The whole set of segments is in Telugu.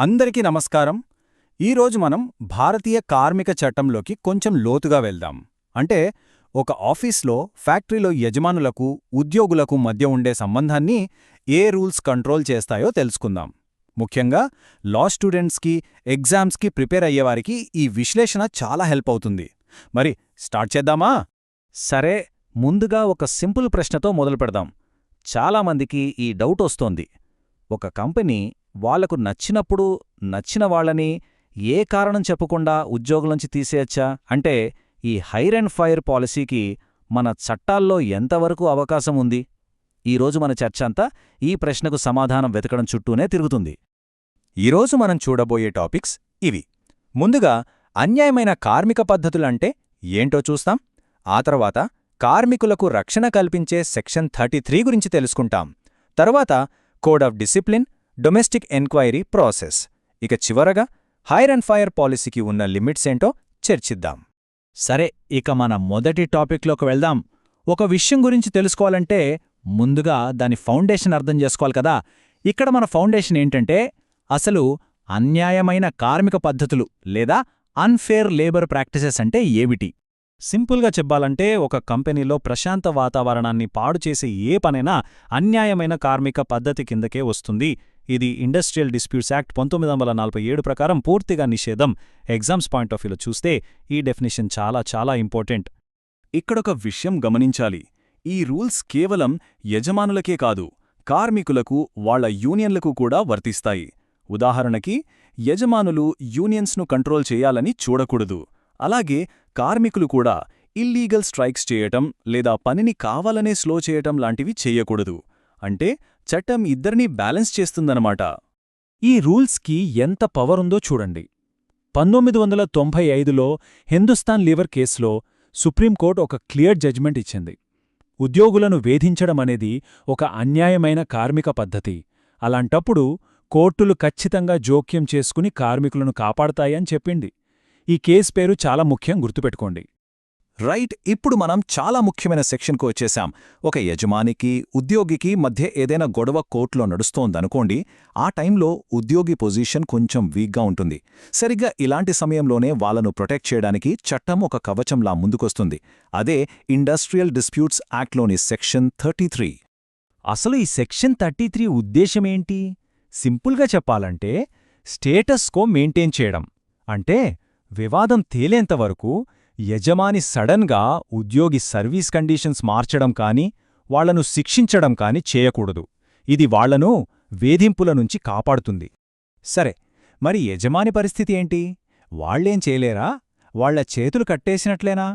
అందరికీ నమస్కారం. ఈరోజు మనం భారతీయ కార్మిక చట్టంలోకి కొంచెం లోతుగా వెళ్దాం. అంటే ఒక ఆఫీస్లో, ఫ్యాక్టరీలో యజమానులకు, ఉద్యోగులకు మధ్య ఉండే సంబంధాన్ని ఏ రూల్స్ కంట్రోల్ చేస్తాయో తెలుసుకుందాం. ముఖ్యంగా లా స్టూడెంట్స్కి, ఎగ్జామ్స్కి ప్రిపేర్ అయ్యేవారికి ఈ విశ్లేషణ చాలా హెల్ప్ అవుతుంది. మరి స్టార్ట్ చేద్దామా? సరే, ముందుగా ఒక సింపుల్ ప్రశ్నతో మొదలుపెడదాం. చాలామందికి ఈ డౌట్ వస్తోంది. ఒక కంపెనీ వాళ్లకు నచ్చినప్పుడు నచ్చిన వాళ్ళని ఏ కారణం చెప్పకుండా ఉద్యోగులంచి తీసేయచ్చా? అంటే ఈ హైర్ అండ్ ఫైర్ పాలసీకి మన చట్టాల్లో ఎంతవరకు అవకాశం ఉంది? ఈరోజు మన చర్చ అంతా ఈ ప్రశ్నకు సమాధానం వెతకడం చుట్టూనే తిరుగుతుంది. ఈరోజు మనం చూడబోయే టాపిక్స్ ఇవి. ముందుగా అన్యాయమైన కార్మిక పద్ధతులంటే ఏంటో చూస్తాం. ఆ తర్వాత కార్మికులకు రక్షణ కల్పించే సెక్షన్ 33 గురించి తెలుసుకుంటాం. తర్వాత code of discipline, domestic enquiry process, ఇక చివరగా హైర్ అండ్ ఫైర్ పాలసీకి ఉన్న లిమిట్స్ ఏంటో చర్చిద్దాం. సరే, ఇక మన మొదటి టాపిక్లోకి వెళ్దాం. ఒక విషయం గురించి తెలుసుకోవాలంటే ముందుగా దాని ఫౌండేషన్ అర్థం చేసుకోవాలి కదా. ఇక్కడ మన ఫౌండేషన్ ఏంటంటే అసలు అన్యాయమైన కార్మిక పద్ధతులు లేదా అన్ఫేర్ లేబర్ ప్రాక్టీసెస్ అంటే ఏమిటి? సింపుల్గా చెప్పాలంటే ఒక కంపెనీలో ప్రశాంత వాతావరణాన్ని పాడుచేసే ఏ పనైనా అన్యాయమైన కార్మిక పద్ధతి కిందకే వస్తుంది. ఇది ఇండస్ట్రియల్ డిస్ప్యూట్స్ యాక్ట్ 1947 ప్రకారం పూర్తిగా నిషేధం. ఎగ్జామ్స్ పాయింట్ ఆఫ్ వ్యూలో చూస్తే ఈ డెఫినిషన్ చాలా చాలా ఇంపార్టెంట్. ఇక్కడొక విషయం గమనించాలి. ఈ రూల్స్ కేవలం యజమానులకే కాదు, కార్మికులకు, వాళ్ల యూనియన్లకు కూడా వర్తిస్తాయి. ఉదాహరణకి, యజమానులు యూనియన్స్ను కంట్రోల్ చేయాలని చూడకూడదు. అలాగే కార్మికులు కూడా ఇల్లీగల్ స్ట్రైక్స్ చేయటం లేదా పనిని కావాలనే స్లో చేయటం లాంటివి చెయ్యకూడదు. అంటే చట్టం ఇద్దరినీ బ్యాలెన్స్ చేస్తుందన్నమాట. ఈ రూల్స్కి ఎంత పవరుందో చూడండి. 1995లో హిందుస్థాన్ లీవర్ కేసులో సుప్రీంకోర్టు ఒక క్లియర్ జడ్జ్మెంట్ ఇచ్చింది. ఉద్యోగులను వేధించడమనేది ఒక అన్యాయమైన కార్మిక పద్ధతి. అలాంటప్పుడు కోర్టులు ఖచ్చితంగా జోక్యం చేసుకుని కార్మికులను కాపాడతాయని చెప్పింది. ఈ కేసు పేరు చాలా ముఖ్యం, గుర్తుపెట్టుకోండి. రైట్. ఇప్పుడు మనం చాలా ముఖ్యమైన సెక్షన్కు వచ్చేశాం. ఒక యజమానికి, ఉద్యోగికి మధ్య ఏదైనా గొడవ కోర్టులో నడుస్తోందనుకోండి. ఆ టైంలో ఉద్యోగి పొజిషన్ కొంచెం వీక్గా ఉంటుంది. సరిగ్గా ఇలాంటి సమయంలోనే వాళ్లను ప్రొటెక్ట్ చేయడానికి చట్టం ఒక కవచంలా ముందుకొస్తుంది. అదే ఇండస్ట్రియల్ డిస్ప్యూట్స్ యాక్ట్లోని సెక్షన్ 33. అసలు ఈ సెక్షన్ 33 ఉద్దేశమేంటి? సింపుల్గా చెప్పాలంటే స్టేటస్ కో మెయింటైన్ చేయడం. అంటే వివాదం తేలేంతవరకు యజమాని సడన్గా ఉద్యోగి సర్వీస్ కండీషన్స్ మార్చడం కానీ, వాళ్లను శిక్షించడం కానీ చేయకూడదు. ఇది వాళ్లను వేధింపుల నుంచి కాపాడుతుంది. సరే, మరి యజమాని పరిస్థితి ఏంటి? వాళ్లేం చేయలేరా? వాళ్ల చేతులు కట్టేసినట్లేనా?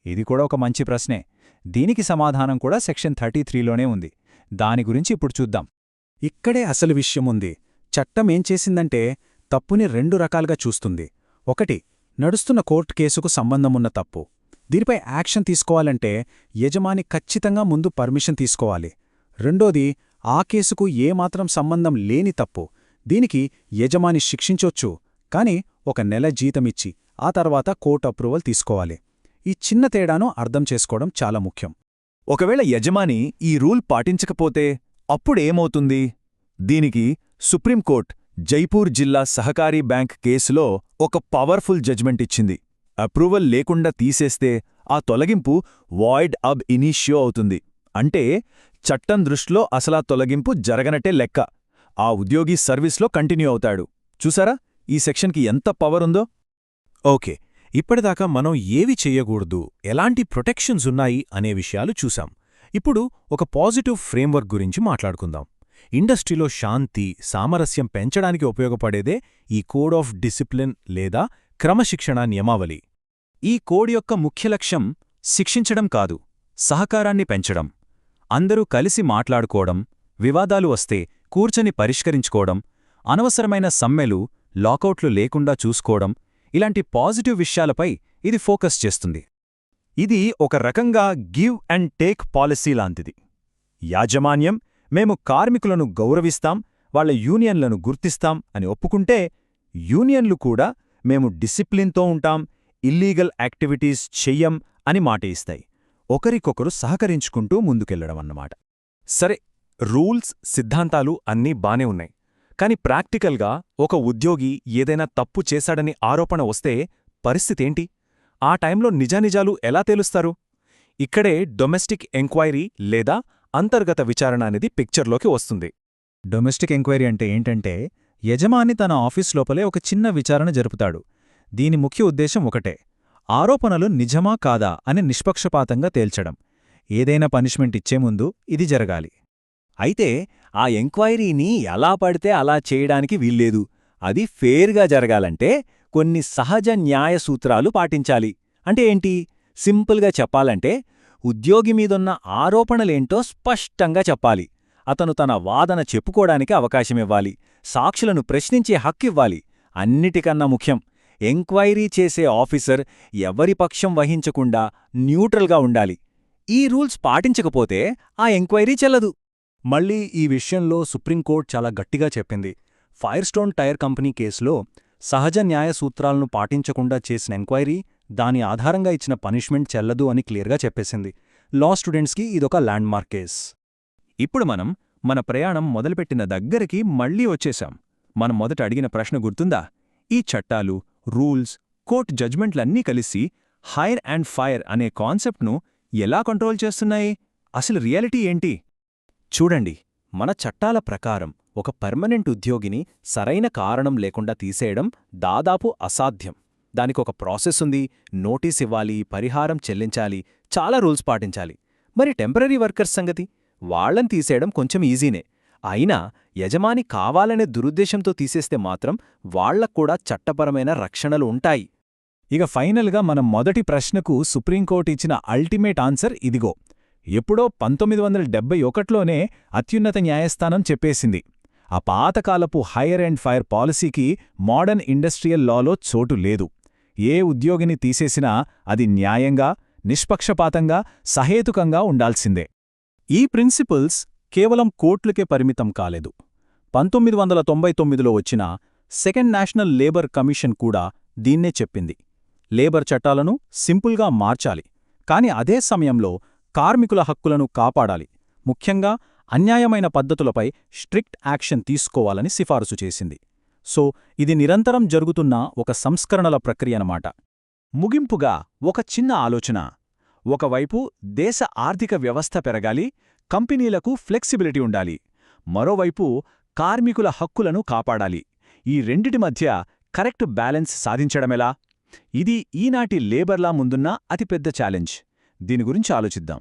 ఇది కూడా ఒక మంచి ప్రశ్నే. దీనికి సమాధానం కూడా సెక్షన్ 33లోనే ఉంది. దాని గురించి ఇప్పుడు చూద్దాం. ఇక్కడే అసలు విషయముంది. చట్టం ఏం చేసిందంటే తప్పుని 2 రకాలుగా చూస్తుంది. ఒకటి, నడుస్తున్న కోర్టు కేసుకు సంబంధమున్న తప్పు. దీనిపై యాక్షన్ తీసుకోవాలంటే యజమాని ఖచ్చితంగా ముందు పర్మిషన్ తీసుకోవాలి. రెండోది, ఆ కేసుకు ఏమాత్రం సంబంధం లేని తప్పు. దీనికి యజమాని శిక్షించొచ్చు, కాని 1 నెల జీతమిచ్చి ఆ తర్వాత కోర్టు అప్రూవల్ తీసుకోవాలి. ఈ చిన్న తేడాను అర్థం చేసుకోవడం చాలా ముఖ్యం. ఒకవేళ యజమాని ఈ రూల్ పాటించకపోతే అప్పుడేమవుతుంది? దీనికి సుప్రీంకోర్టు జైపూర్ జిల్లా సహకారీ బ్యాంక్ కేసులో ఒక పవర్ఫుల్ జడ్జ్మెంట్ ఇచ్చింది. అప్రూవల్ లేకుండా తీసేస్తే ఆ తొలగింపు వాయిడ్ అబ్ ఇనిషియో అవుతుంది. అంటే చట్టం దృష్టిలో అసలా తొలగింపు జరగనట్టే లెక్క. ఆ ఉద్యోగి సర్వీస్లో కంటిన్యూ అవుతాడు. చూసారా ఈ సెక్షన్కి ఎంత పవరుందో? ఓకే, ఇప్పటిదాకా మనం ఏవి చెయ్యకూడదు, ఎలాంటి ప్రొటెక్షన్స్ ఉన్నాయి అనే విషయాలు చూశాం. ఇప్పుడు ఒక పాజిటివ్ ఫ్రేమ్వర్క్ గురించి మాట్లాడుకుందాం. ఇండస్ట్రీలో శాంతి, సామరస్యం పెంచడానికి ఉపయోగపడేదే ఈ కోడ్ ఆఫ్ డిసిప్లిన్ లేదా క్రమశిక్షణా నియమావళి. ఈ కోడ్ యొక్క ముఖ్య లక్ష్యం శిక్షించడం కాదు, సహకారాన్ని పెంచడం. అందరూ కలిసి మాట్లాడుకోవడం, వివాదాలు వస్తే కూర్చొని పరిష్కరించుకోవడం, అనవసరమైన సమ్మెలు, లాకౌట్లు లేకుండా చూసుకోవడం, ఇలాంటి పాజిటివ్ విషయాలపై ఇది ఫోకస్ చేస్తుంది. ఇది ఒక రకంగా గివ్ అండ్ టేక్ పాలసీ లాంటిది. యాజమాన్యం మేము కార్మికులను గౌరవిస్తాం, వాళ్ల యూనియన్లను గుర్తిస్తాం అని ఒప్పుకుంటే, యూనియన్లు కూడా మేము డిసిప్లిన్తో ఉంటాం, ఇల్లీగల్ యాక్టివిటీస్ చెయ్యం అని మాట ఇస్తాయి. ఒకరికొకరు సహకరించుకుంటూ ముందుకెళ్లడం అన్నమాట. సరే, రూల్స్, సిద్ధాంతాలు అన్నీ బానే ఉన్నాయి. కాని ప్రాక్టికల్గా ఒక ఉద్యోగి ఏదైనా తప్పు చేశాడని ఆరోపణ వస్తే పరిస్థితేంటి? ఆ టైంలో నిజానిజాలు ఎలా తేలుస్తారు? ఇక్కడే డొమెస్టిక్ ఎంక్వైరీ లేదా అంతర్గత విచారణ అనేది పిక్చర్లోకి వస్తుంది. డొమెస్టిక్ ఎంక్వైరీ అంటే ఏంటంటే, యజమాని తన ఆఫీస్ లోపలే ఒక చిన్న విచారణ జరుపుతాడు. దీని ముఖ్య ఉద్దేశం ఒకటే, ఆరోపణలు నిజమా కాదా అని నిష్పక్షపాతంగా తేల్చడం. ఏదైనా పనిష్మెంట్ ఇచ్చే ముందు ఇది జరగాలి. అయితే ఆ ఎంక్వైరీని ఎలా పడితే అలా చేయడానికి వీల్లేదు. అది ఫేర్గా జరగాలంటే కొన్ని సహజ న్యాయ సూత్రాలు పాటించాలి. అంటే ఏంటి? సింపుల్గా చెప్పాలంటే ఉద్యోగి మీదున్న ఆరోపణలేంటో స్పష్టంగా చెప్పాలి. అతను తన వాదన చెప్పుకోడానికి అవకాశమివ్వాలి. సాక్షులను ప్రశ్నించే హక్కివ్వాలి. అన్నిటికన్నా ముఖ్యం, ఎంక్వైరీ చేసే ఆఫీసర్ ఎవరి పక్షం వహించకుండా న్యూట్రల్గా ఉండాలి. ఈ రూల్స్ పాటించకపోతే ఆ ఎంక్వైరీ చెల్లదు. మళ్ళీ ఈ విషయంలో సుప్రీంకోర్టు చాలా గట్టిగా చెప్పింది. ఫైర్స్టోన్ టైర్ కంపెనీ కేసులో సహజ న్యాయ సూత్రాలను పాటించకుండా చేసిన ఎంక్వైరీ, దాని ఆధారంగా ఇచ్చిన పనిష్మెంట్ చెల్లదు అని క్లియర్గా చెప్పేసింది. లా స్టూడెంట్స్కి ఇదొక ల్యాండ్మార్క్ కేస్. ఇప్పుడు మనం మన ప్రయాణం మొదలుపెట్టిన దగ్గరికి మళ్ళీ వచ్చేశాం. మనం మొదట అడిగిన ప్రశ్న గుర్తుందా? ఈ చట్టాలు, రూల్స్, కోర్టు జడ్జ్మెంట్లన్నీ కలిసి హైర్ అండ్ ఫైర్ అనే కాన్సెప్ట్ను ఎలా కంట్రోల్ చేస్తున్నాయి? అసలు రియాలిటీ ఏంటి? చూడండి, మన చట్టాల ప్రకారం ఒక పర్మనెంట్ ఉద్యోగిని సరైన కారణం లేకుండా తీసేయడం దాదాపు అసాధ్యం. దానికొక ప్రాసెస్ ఉంది. నోటీస్ ఇవ్వాలి, పరిహారం చెల్లించాలి, చాలా రూల్స్ పాటించాలి. మరి టెంపరరీ వర్కర్స్ సంగతి? వాళ్లను తీసేయడం కొంచెం ఈజీనే. అయినా యజమాని కావాలనే దురుద్దేశంతో తీసేస్తే మాత్రం వాళ్లక్కూడా చట్టపరమైన రక్షణలు ఉంటాయి. ఇక ఫైనల్గా మనం మొదటి ప్రశ్నకు సుప్రీంకోర్టు ఇచ్చిన అల్టిమేట్ ఆన్సర్ ఇదిగో. ఎప్పుడో 1971లోనే అత్యున్నత న్యాయస్థానం చెప్పేసింది, ఆ పాతకాలపు హైర్ అండ్ ఫైర్ పాలసీకి మోడర్న్ ఇండస్ట్రియల్ లాలో చోటు లేదు. ఏ ఉద్యోగిని తీసేసినా అది న్యాయంగా, నిష్పక్షపాతంగా, సహేతుకంగా ఉండాల్సిందే. ఈ ప్రిన్సిపల్స్ కేవలం కోర్టులకే పరిమితం కాలేదు. 1999లో వచ్చిన సెకండ్ నేషనల్ లేబర్ కమిషన్ కూడా దీన్నే చెప్పింది. లేబర్ చట్టాలను సింపుల్గా మార్చాలి, కాని అదే సమయంలో కార్మికుల హక్కులను కాపాడాలి. ముఖ్యంగా అన్యాయమైన పద్ధతులపై స్ట్రిక్ట్ యాక్షన్ తీసుకోవాలని సిఫారసు చేసింది. సో ఇది నిరంతరం జరుగుతున్న ఒక సంస్కరణల ప్రక్రియనమాట. ముగింపుగా ఒక చిన్న ఆలోచన. ఒకవైపు దేశ ఆర్థిక వ్యవస్థ పెరగాలి, కంపెనీలకు ఫ్లెక్సిబిలిటీ ఉండాలి. మరోవైపు కార్మికుల హక్కులను కాపాడాలి. ఈ రెండిటి మధ్య కరెక్ట్ బ్యాలెన్స్ సాధించడమెలా? ఇది ఈనాటి లేబర్లా ముందున్న అతిపెద్ద ఛాలెంజ్. దీని గురించి ఆలోచిద్దాం.